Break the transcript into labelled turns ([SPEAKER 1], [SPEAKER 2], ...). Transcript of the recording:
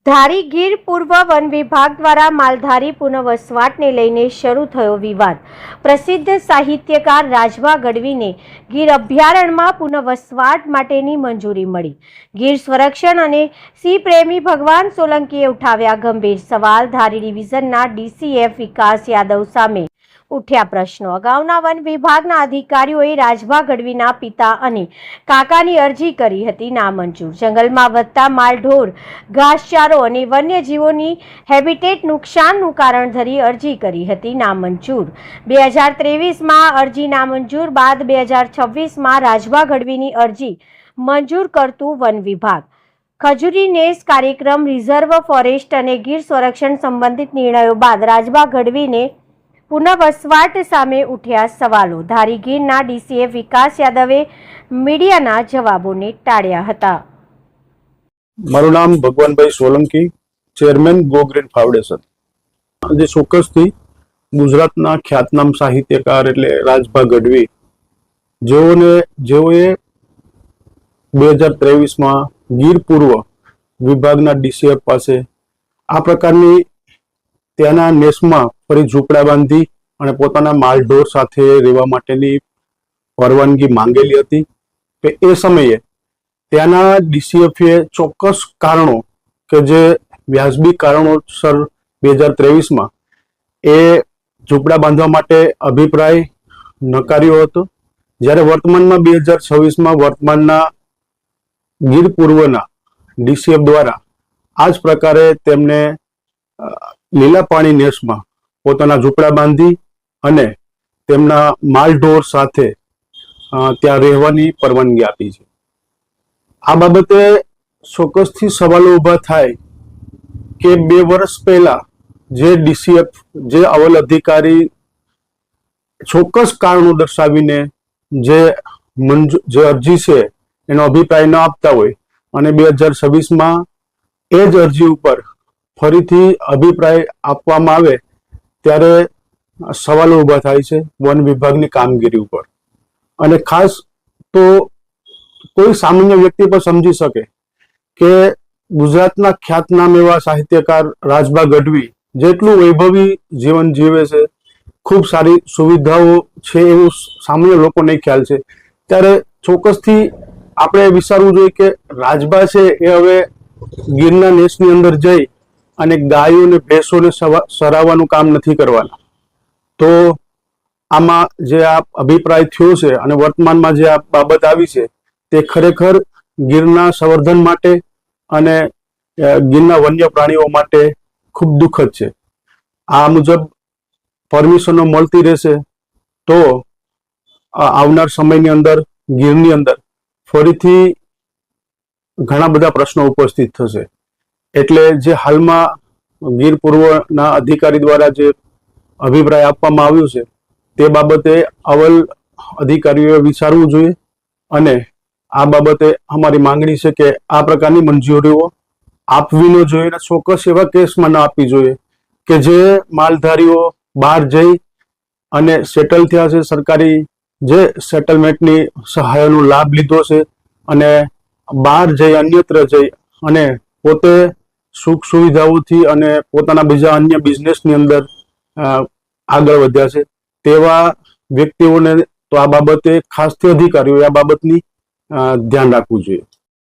[SPEAKER 1] ધારી ગીર પૂર્વ વન વિભાગ દ્વારા માલધારી પુનઃવસવાટને લઈને શરૂ થયો વિવાદ। પ્રસિદ્ધ સાહિત્યકાર રાજભા ગઢવીને ગીર અભયારણ્યમાં પુનઃવસવાટ માટેની મંજૂરી મળી। ગીર સંરક્ષણ અને સિંહ પ્રેમી ભગવાન સોલંકીએ ઉઠાવ્યા ગંભીર સવાલ। ધારી ડિવિઝનના ડીસીએફ વિકાસ યાદવ સામે ઉઠ્યા પ્રશ્નો। અગાઉના વન વિભાગના અધિકારીઓએ રાજભા ગઢવીના પિતા અને કાકાની અરજી કરી હતી નામંજૂર। જંગલમાં વધતા માલઢોર, ઘાસચારો અને વન્યજીવોની હેબિટેટ નુકસાનનું કારણ ધરી અરજી કરી હતી નામંજૂર। 2023માં અરજી નામંજૂર બાદ 2026માં રાજભા ગઢવીની અરજી મંજૂર કરતું વન વિભાગ ખજૂરી નેસ કાર્યક્રમ, રિઝર્વ ફોરેસ્ટ અને ગીર સંરક્ષણ સંબંધિત નિર્ણયો બાદ રાજભા ગઢવીને પુનઃવસવાટ સામે ઉઠ્યા સવાલો। ધારી ગીરના ડીસીએફ વિકાસ યાદવે મીડિયાના જવાબોને ટાળ્યા હતા।
[SPEAKER 2] મારું નામ Bhagwanbhai Solanki, chairman go green foundation. આજે ચોક્કસથી ગુજરાતના ખ્યાતનામ સાહિત્યકાર એટલે રાજભા ગઢવી જેઓએ 2023માં ગીર પૂર્વ વિભાગના ડીસીએફ પાસે આ પ્રકારની ત્યાંના નેસમાં ફરી ઝૂંપડા બાંધી અને પોતાના માલઢોર સાથે રહેવા માટેની પરવાનગી માંગેલી હતી। તો એ સમયે ત્યાંના ડીસીએફએ ચોક્કસ કારણો કે જે વ્યાજબી કારણોસર 2023માં એ ઝૂંપડા બાંધવા માટે અભિપ્રાય નકાર્યો હતો। જ્યારે વર્તમાનમાં 2026માં વર્તમાનના ગીર પૂર્વના ડીસીએફ દ્વારા આ જ પ્રકારે તેમને લીલા પાણી નેસમાં પોતાના ઝૂંપડા બાંધી અને તેમના માલઢોર સાથે ત્યાં રહેવાની પરવાનગી આપી છે। આ બાબતે ચોક્કસથી સવાલો ઊભા થાય કે 2 વર્ષ પહેલા જે ડીસીએફ જે અવલ અધિકારી ચોક્કસ કારણો દર્શાવીને જે અરજી છે એનો અભિપ્રાય ન આપતા હોય અને 2026માં એ જ અરજી ઉપર ફરીથી અભિપ્રાય આપવામાં આવે ત્યારે સવાલો ઊભા થાય છે વન વિભાગની કામગીરી ઉપર। અને ખાસ તો કોઈ સામાન્ય વ્યક્તિ પણ સમજી શકે કે ગુજરાતના ખ્યાતનામ એવા સાહિત્યકાર રાજભા ગઢવી જેટલું વૈભવી જીવન જીવે છે, ખૂબ સારી સુવિધાઓ છે એવું સામાન્ય લોકોને ખ્યાલ છે, ત્યારે ચોક્કસથી આપણે વિચારવું જોઈએ કે રાજભા છે એ હવે ગીરના નેસની અંદર જઈ અને ગાયો અને ભેંસોને સરાવવાનું કામ નથી કરવાના। તો આમાં જે આ અભિપ્રાય થયો છે અને વર્તમાનમાં જે આ બાબત આવી છે તે ખરેખર ગીરના સંવર્ધન માટે અને ગીરના વન્ય પ્રાણીઓ માટે ખૂબ દુઃખદ છે। આ મુજબ પરમિશનો મળતી રહેશે તો આવનાર સમયની અંદર ગીરની અંદર ફરીથી ઘણા બધા પ્રશ્નો ઉપસ્થિત થશે। એટલે જે હાલમાં ગીર પૂર્વના અધિકારી દ્વારા જે અભિપ્રાય આપવામાં આવ્યો છે તે બાબતે અવલ અધિકારીઓએ વિચારવું જોઈએ અને આ બાબતે અમારી માંગણી છે કે આ પ્રકારની મંજૂરીઓ આપવી ન જોઈએ અને ચોક્કસ એવા કેસમાં ન આપવી જોઈએ કે જે માલધારીઓ બહાર જઈ અને સેટલ થયા છે, સરકારી જે સેટલમેન્ટની સહાયનો લાભ લીધો છે અને બહાર જઈ અન્યત્ર જઈ અને પોતે સુખ સુવિધાઓથી અને પોતાના બીજા અન્ય બિઝનેસની અંદર આગળ વધ્યા છે તેવા વ્યક્તિઓને તો આ બાબતે ખાસથી અધિકારીઓએ આ બાબતની ધ્યાન રાખવું જોઈએ।